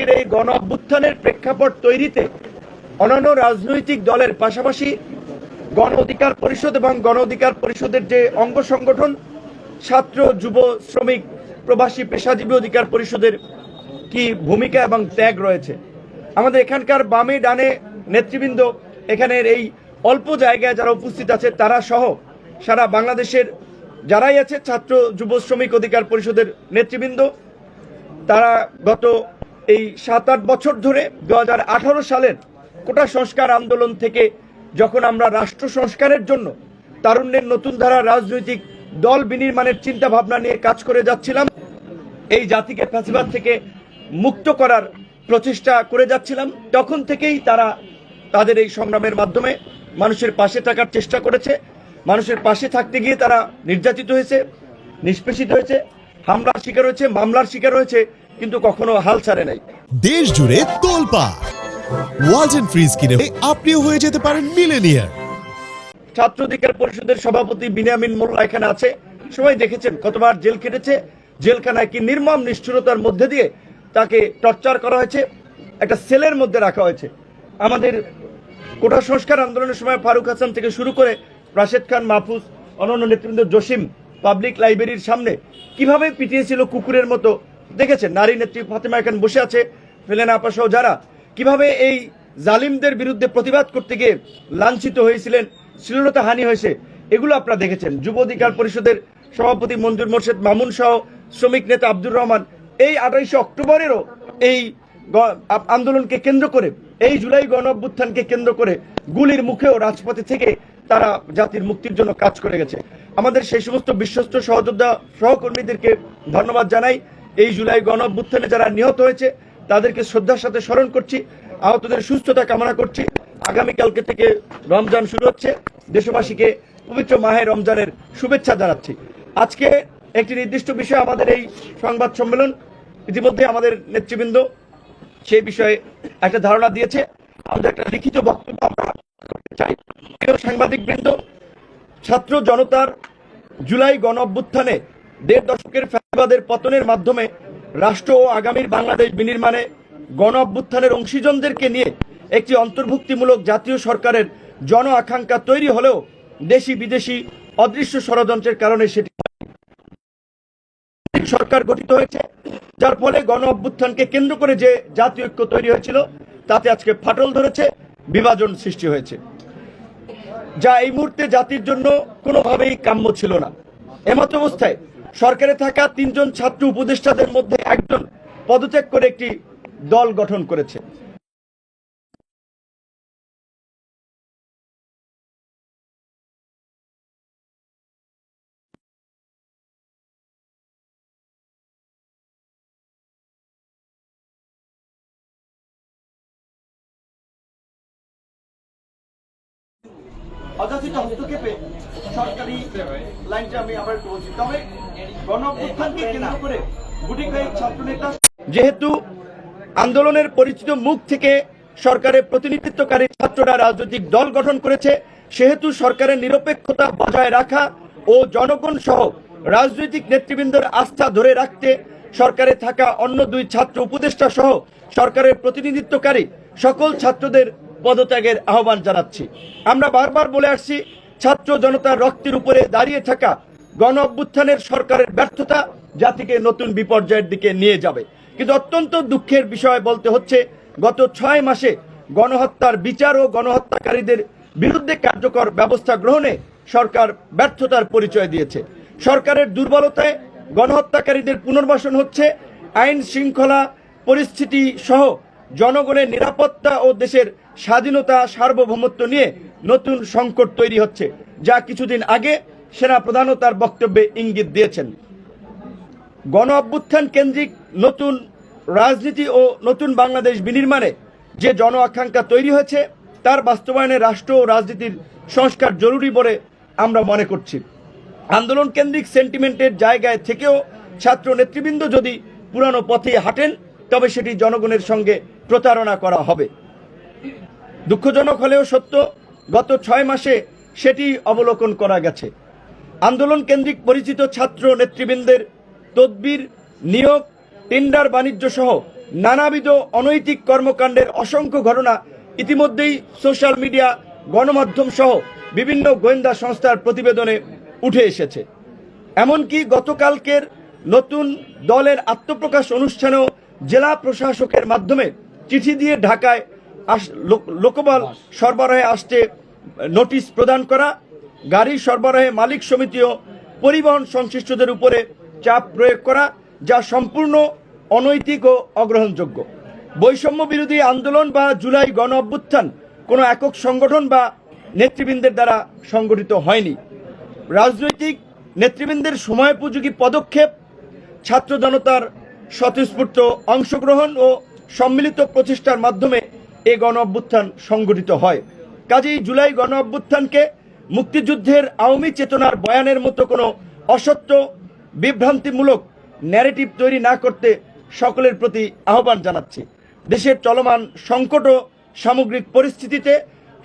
আজকের এই গণ অভ্যুত্থানের প্রেক্ষাপট তৈরিতে অন্যান্য রাজনৈতিক দলের পাশাপাশি গণ অধিকার পরিষদ এবং গণ অধিকার পরিষদের যে অঙ্গ সংগঠন ছাত্র, যুব, শ্রমিক, প্রবাসী, পেশাজীবী অধিকার পরিষদের কি ভূমিকা এবং ত্যাগ রয়েছে। আমাদের এখানকার বামে ডানে নেতৃবৃন্দ, এখানের এই অল্প জায়গায় যারা উপস্থিত আছে তারা সহ সারা বাংলাদেশের যারাই আছে ছাত্র, যুব, শ্রমিক অধিকার পরিষদের নেতৃবৃন্দ, তারা গত এই 7-8 বছর ধরে 2018 সালের কোটা সংস্কার আন্দোলন থেকে যখন আমরা রাষ্ট্র সংস্কারের জন্য তারুণ্যের নতুন ধারা রাজনৈতিক দল বিনির্মাণের চিন্তা ভাবনা নিয়ে কাজ করে যাচ্ছিলাম, এই জাতিকে ফ্যাসিবাদ থেকে মুক্ত করার প্রচেষ্টা করে যাচ্ছিলাম, তখন থেকেই তারা তাদের এই সংগ্রামের মাধ্যমে মানুষের পাশে থাকার চেষ্টা করেছে। মানুষের পাশে থাকতে গিয়ে তারা নির্যাতিত হয়েছে, নিষ্পেষিত হয়েছে, হামলার শিকার হয়েছে, মামলার শিকার হয়েছে, কিন্তু কখনো হাল ছাড়ে নাই। দেশ জুড়ে তোলপাড় ওয়ালটন ফ্রিজ কিনে আপনিও হয়ে যেতে পারেন মিলেনিয়ার। ছাত্র অধিকার পরিষদের সভাপতি বিনিয়ামিন মোল্লা এখানে আছে, সবাই দেখেছেন কতবার জেল খেটেছে, জেলখানায় কি নির্মম নিষ্ঠুরতার মধ্যে দিয়ে তাকে টর্চার করা হয়েছে, একটা সেলের মধ্যে রাখা হয়েছে। আমাদের কোটা সংস্কার আন্দোলনের সময় ফারুক হাসান থেকে শুরু করে রাশেদ খান, মাহফুজ, অন্যান্য নেতৃবৃন্দ, জসিম পাবলিক লাইব্রেরির সামনে কিভাবে পিটিয়েছিল কুকুরের মতো দেখেছেন। নারী নেত্রী ফাতেমা এখন বসে আছে, ফেলেনা আপা সহ যারা কিভাবে এই জালিমদের বিরুদ্ধে প্রতিবাদ করতে গিয়ে লাঞ্ছিত হয়েছিলেন, শ্লীলতা হানি হয়েছে, এগুলো আপনারা দেখেছেন। যুব অধিকার পরিষদের সভাপতি মঞ্জুর মোর্শেদ মামুন সহ শ্রমিক নেতা আব্দুর রহমান এই 28 অক্টোবরেরও এই আন্দোলনকে কেন্দ্র করে, এই জুলাই গণ অভ্যুত্থানকে কেন্দ্র করে গুলির মুখেও রাজপথে থেকে তারা জাতির মুক্তির জন্য কাজ করে গেছে। আমাদের সেই সমস্ত বিশ্বস্ত সহযোদ্ধা সহকর্মীদেরকে ধন্যবাদ জানাই। এই জুলাই গণ অভ্যুত্থানে যারা নিহত হয়েছে তাদেরকে শ্রদ্ধার সাথে স্মরণ করছি, আহতদের সুস্থতা কামনা করছি। আগামীকালকে থেকে রমজান শুরু হচ্ছে, দেশবাসীকে পবিত্র মাহে রমজানের শুভেচ্ছা জানাচ্ছি। আজকে একটি নির্দিষ্ট বিষয় আমাদের এই সংবাদ সম্মেলন, ইতিমধ্যে আমাদের নেতৃবৃন্দ সেই বিষয়ে একটা ধারণা দিয়েছে, আমাদের একটা লিখিত বক্তব্য আমরা করতে চাই। সাংবাদিক বৃন্দ, ছাত্র জনতার জুলাই গণ অভ্যুত্থানে 1.5 দশকের ফ্যাসিবাদের পতনের মাধ্যমে রাষ্ট্র ও আগামীর বাংলাদেশ বিনির্মাণে গণ অভ্যুত্থানের অংশীজনদেরকে নিয়ে একটি অন্তর্ভুক্তিমূলক জাতীয় সরকারের জন আকাঙ্ক্ষা তৈরি হলেও দেশি বিদেশি অদৃশ্য ষড়যন্ত্রের কারণে সেটি সরকার গঠিত হয়েছে, যার ফলে গণ অভ্যুত্থানকে কেন্দ্র করে যে জাতীয় ঐক্য তৈরি হয়েছিল তাতে আজকে ফাটল ধরেছে, বিভাজন সৃষ্টি হয়েছে, যা এই মুহূর্তে জাতির জন্য কোনোভাবেই কাম্য ছিল না। এমত অবস্থায় সরকারে থাকা 3 জন ছাত্র উপদেষ্টাদের মধ্যে একজন পদত্যাগ করে একটি দল গঠন করেছে। অযাচিত হস্তক্ষেপে সরকারি লাইনটা আমি আবার বলছি। তবে গণ অভ্যুত্থানকে কেন্দ্র করে গুটি কয়েক ছাত্রনেতা যেহেতু আন্দোলনের পরিচিত মুখ থেকে সরকারের প্রতিনিধিত্বকারী ছাত্ররা রাজনৈতিক দল গঠন করেছে, সেহেতু সরকারের নিরপেক্ষতা বজায় রাখা ও জনগণ সহ রাজনৈতিক নেতৃবৃন্দের আস্থা ধরে রাখতে সরকারে থাকা অন্য 2 ছাত্র উপদেষ্টা সহ সরকারের প্রতিনিধিত্বকারী সকল ছাত্রদের পদত্যাগের আহ্বান জানাচ্ছি। আমরা বারবার বলে আসছি, ছাত্র জনতার রক্তের উপরে দাঁড়িয়ে থাকা গণ অভ্যুত্থানের সরকারের ব্যর্থতা জাতিকে নতুন বিপর্যয়ের দিকে নিয়ে যাবে। কিন্তু অত্যন্ত দুঃখের বিষয় বলতে হচ্ছে, গত 6 মাসে গণহত্যার বিচার ও গণহত্যাকারীদের বিরুদ্ধে কার্যকর ব্যবস্থা গ্রহণে সরকার ব্যর্থতার পরিচয় দিয়েছে। সরকারের দুর্বলতায় গণহত্যাকারীদের পুনর্বাসন হচ্ছে, আইন শৃঙ্খলা পরিস্থিতি সহ জনগণের নিরাপত্তা ও দেশের স্বাধীনতা সার্বভৌমত্ব নিয়ে নতুন সংকট তৈরি হচ্ছে, যা কিছুদিন আগে সেনা প্রধানও তার বক্তব্যে ইঙ্গিত দিয়েছেন। গণ অভ্যুত্থান কেন্দ্রিক নতুন রাজনীতি ও নতুন বাংলাদেশ বিনির্মাণে যে জন আকাঙ্ক্ষা তৈরি হয়েছে তার বাস্তবায়নে রাষ্ট্র ও রাজনীতির সংস্কার জরুরি বলে আমরা মনে করছি। আন্দোলন কেন্দ্রিক সেন্টিমেন্টের জায়গায় থেকেও ছাত্র নেতৃবৃন্দ যদি পুরানো পথে হাঁটেন তবে সেটি জনগণের সঙ্গে প্রতারণা করা হবে। দুঃখজনক হলেও সত্য, গত 6 মাসে সেটি অবলোকন করা গেছে। আন্দোলন কেন্দ্রিক পরিচিত ছাত্র নেতৃবৃন্দের তদবির, নিয়োগ, টেন্ডার বাণিজ্য সহ নানাবিধ অনৈতিক কর্মকাণ্ডের অসংখ্য ঘটনা ইতিমধ্যেই সোশ্যাল মিডিয়া, গণমাধ্যম সহ বিভিন্ন গোয়েন্দা সংস্থার প্রতিবেদনে উঠে এসেছে। এমনকি গতকালকের নতুন দলের আত্মপ্রকাশ অনুষ্ঠানেও জেলা প্রশাসকের মাধ্যমে চিঠি দিয়ে ঢাকায় লোকবল সরবরাহে আসতে নোটিশ প্রদান করা, গাড়ি সরবরাহে মালিক সমিতি ও পরিবহন সংশ্লিষ্টদের উপরে চাপ প্রয়োগ করা, যা সম্পূর্ণ অনৈতিক ও অগ্রহণযোগ্য। বৈষম্য বিরোধী আন্দোলন বা জুলাই গণ অভ্যুত্থান কোনো একক সংগঠন বা নেতৃবৃন্দের দ্বারা সংগঠিত হয়নি। রাজনৈতিক নেতৃবৃন্দের সময়োপযোগী পদক্ষেপ, ছাত্র জনতার স্বতঃস্ফূর্ত অংশগ্রহণ ও সম্মিলিত প্রচেষ্টার মাধ্যমে এ গণ অভ্যুত্থান সংগঠিত হয়। কাজেই জুলাই গণ অভ্যুত্থানকে মুক্তিযুদ্ধের আওয়ামী চেতনার বয়ানের মতো কোনো অসত্য, বিভ্রান্তিমূলক ন্যারেটিভ তৈরি না করতে সকলের প্রতি আহ্বান জানাচ্ছি। দেশের চলমান সংকট ও সামগ্রিক পরিস্থিতিতে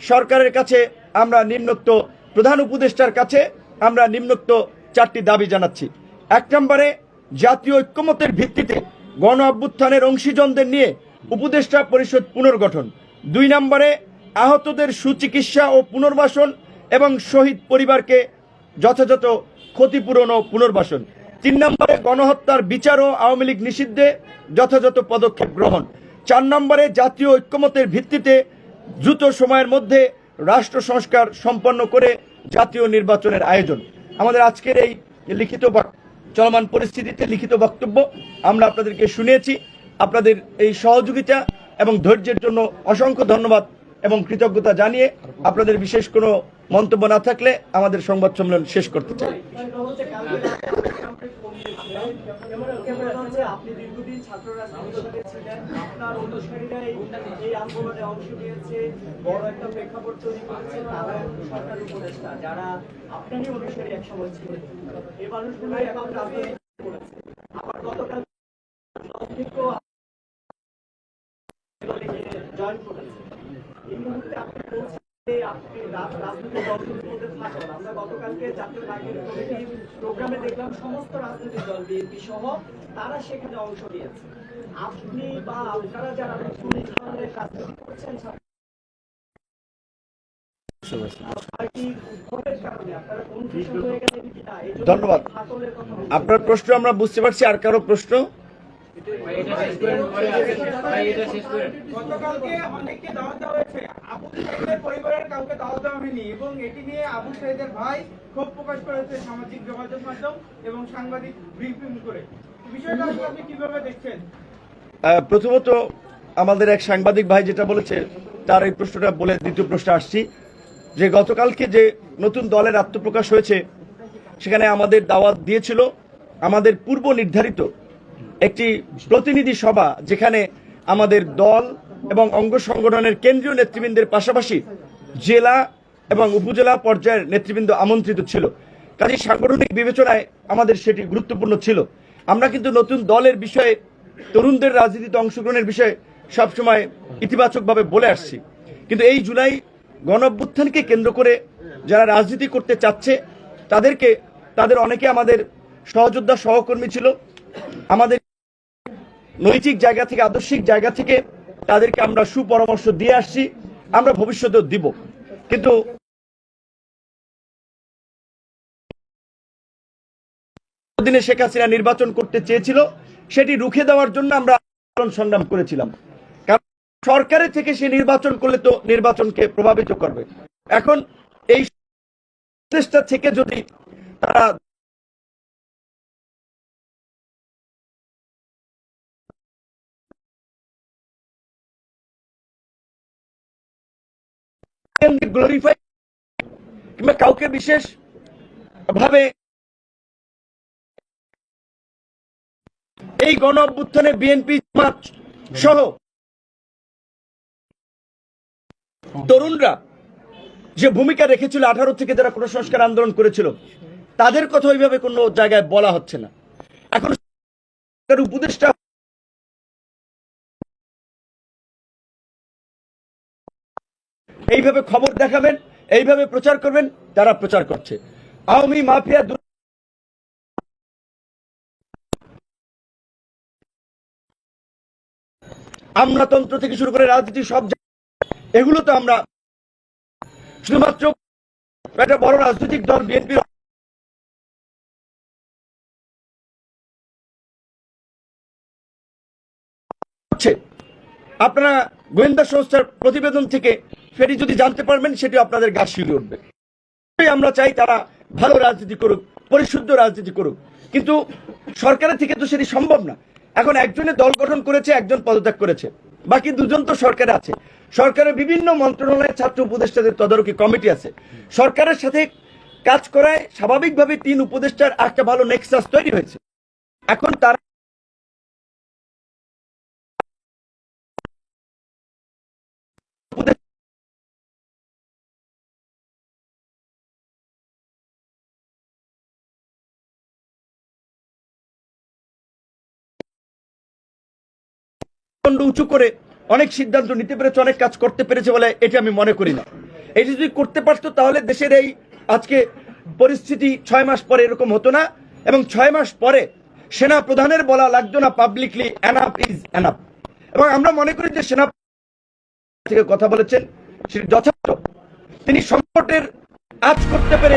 সরকারের কাছে আমরা নিম্নোক্ত প্রধান উপদেষ্টার কাছে আমরা নিম্নোক্ত 4টি দাবি জানাচ্ছি। 1 নম্বরে, জাতীয় ঐক্যমতের ভিত্তিতে গণ অভ্যুত্থানের অংশীজনদের নিয়ে উপদেষ্টা পরিষদ পুনর্গঠন। 2 নম্বরে, আহতদের সুচিকিৎসা ও পুনর্বাসন এবং শহীদ পরিবারকে যথাযথ ক্ষতিপূরণ ও পুনর্বাসন। 3 নম্বরে, গণহত্যার বিচার ও আওয়ামী লীগ নিষিদ্ধে যথাযথ পদক্ষেপ গ্রহণ। 4 নম্বরে, জাতীয় ঐক্যমতের ভিত্তিতে দ্রুত সময়ের মধ্যে রাষ্ট্র সংস্কার সম্পন্ন করে জাতীয় নির্বাচনের আয়োজন। আমাদের আজকের এই লিখিত চলমান পরিস্থিতিতে লিখিত বক্তব্য আমরা আপনাদেরকে শুনিয়েছি। আপনাদের এই সহযোগিতা এবং ধৈর্যের জন্য অসংখ্য ধন্যবাদ এবং কৃতজ্ঞতা জানিয়ে আপনাদের বিশেষ কোনো মন্তব্য না থাকলে আমাদের সংবাদ সম্মেলন শেষ করতে চাই। আপনি দীর্ঘদিন ছাত্র রাজনীতিতে ছিলেন, আপনার অনুসারীরা এই আন্দোলনে অংশ নিয়েছে, বড় একটা প্রেক্ষাপট তৈরি করেছে তারা সরকার উপদেষ্টা যারা আপনারই অনুসারী এক সময় ছিলেন, এই মানুষগুলো এখন রাজনীতি করেছে। আবার গতকাল জয়েন করেছে। এই মুহূর্তে আপনি বলছেন আপনি রাজনৈতিক দলগুলোর মধ্যে থাকেন। আমরা গতকালকে জাতীয় নাগরিক কমিটির প্রোগ্রামে দেখলাম সমস্ত রাজনৈতিক দল বিএনপি সহ তারা সেখানে অংশ নিয়েছে। আপনি বা আপনারা যারা পুলিশ ধরনের রাজনীতি করছেন ধন্যবাদ। আপনার প্রশ্ন আমরা বুঝতে পারছি। আর কারো প্রশ্ন? গতকালকে অনেককে দাওয়াত দেওয়া হয়েছে, আবু সাইদের পরিবারের কাউকে দাওয়াত দেওয়া হয়নি এবং এটি নিয়ে আবু সাইদের ভাই ক্ষোভ প্রকাশ করেছে সামাজিক যোগাযোগ মাধ্যম এবং সাংবাদিক ব্রিফিং করে। বিষয়টা আপনি কিভাবে দেখছেন? প্রথমত আমাদের এক সাংবাদিক ভাই যেটা বলেছে তার এই প্রশ্নটা বলে দ্বিতীয় প্রশ্নে আসছি যে গতকালকে যে নতুন দলের আত্মপ্রকাশ হয়েছে সেখানে আমাদের দাওয়াত দিয়েছিল আমাদের পূর্ব নির্ধারিত একটি প্রতিনিধি সভা, যেখানে আমাদের দল এবং অঙ্গ সংগঠনের কেন্দ্রীয় নেতৃবৃন্দের পাশাপাশি জেলা এবং উপজেলা পর্যায়ের নেতৃবৃন্দ আমন্ত্রিত ছিল। কাজে সাংগঠনিক বিবেচনায় আমাদের সেটি গুরুত্বপূর্ণ ছিল। আমরা কিন্তু নতুন দলের বিষয়ে, তরুণদের রাজনীতিতে অংশগ্রহণের বিষয়ে সবসময় ইতিবাচকভাবে বলে আসছি, কিন্তু এই জুলাই গণ অভ্যুত্থানকে কেন্দ্র করে যারা রাজনীতি করতে চাচ্ছে তাদের অনেকে আমাদের সহযোদ্ধা সহকর্মী ছিল। আমাদের নৈতিক জায়গা থেকে, আদর্শিক জায়গা থেকে তাদেরকে আমরা সুপরামর্শ দিয়ে আসছি, আমরা ভবিষ্যতেও দিব। কিন্তু দিনে শেখ হাসিনা নির্বাচন করতে চেয়েছিল, সেটি রুখে দেওয়ার জন্য আমরা আন্দোলন সংগ্রাম করেছিলাম। কারণ সরকারের থেকে সে নির্বাচন করলে তো নির্বাচনকে প্রভাবিত করবে। এখন এই চেষ্টা থেকে যদি তারা গ্লোরিফাই কিংবা কাউকে বিশেষ ভাবে এই গণ অভ্যুত্থানে বিএনপি সহ তরুণরা যে ভূমিকা রেখেছিল, 18 থেকে যারা কোন সংস্কার আন্দোলন করেছিল, তাদের কথা ওইভাবে কোনো জায়গায় বলা হচ্ছে না। এখন উপদেষ্টা এইভাবে খবর দেখাবেন, এইভাবে প্রচার করবেন, তারা প্রচার করছে। আওয়ামী মাফিয়া আমলাতন্ত্র থেকে শুরু করে রাজনীতি সব এগুলো তো আমরা শুধুমাত্র একটা বড় রাজনৈতিক দল বিএনপি আপনারা গোয়েন্দা সংস্থার প্রতিবেদন থেকে সেটি যদি জানতে পারবেন সেটি আপনাদের গা শিউরে উঠবে। আমরা চাই তারা ভালো রাজনীতি করুক, পরিশুদ্ধ রাজনীতি করুক, কিন্তু সরকারের থেকে তো সেটি সম্ভব না। এখন একজনে দল গঠন করেছে, একজন পদত্যাগ করেছে, বাকি দুজন তো সরকারে আছে। সরকারের বিভিন্ন মন্ত্রণালয়ে ছাত্র উপদেষ্টাদের তদারকি কমিটি আছে। সরকারের সাথে কাজ করায় স্বাভাবিকভাবে 3 উপদেষ্টার একটা ভালো নেক্সাস তৈরি হয়েছে। এখন তারা উঁচু করে অনেক সিদ্ধান্ত নিতে পেরেছে, অনেক কাজ করতে পেরেছে বলে এটি আমি মনে করি না। এটি যদি করতে পারতো তাহলে দেশের এই আজকে পরিস্থিতি 6 মাস পরে এরকম হতো না, এবং 6 মাস পরে সেনা প্রধানের বলা লাগতো না পাবলিকলি এনাফ ইজ এনাফ। এবং আমরা মনে করি যে সেনা থেকে কথা বলেছেন সেটি যথার্থ। তিনি সংকটের আজ করতে পেরে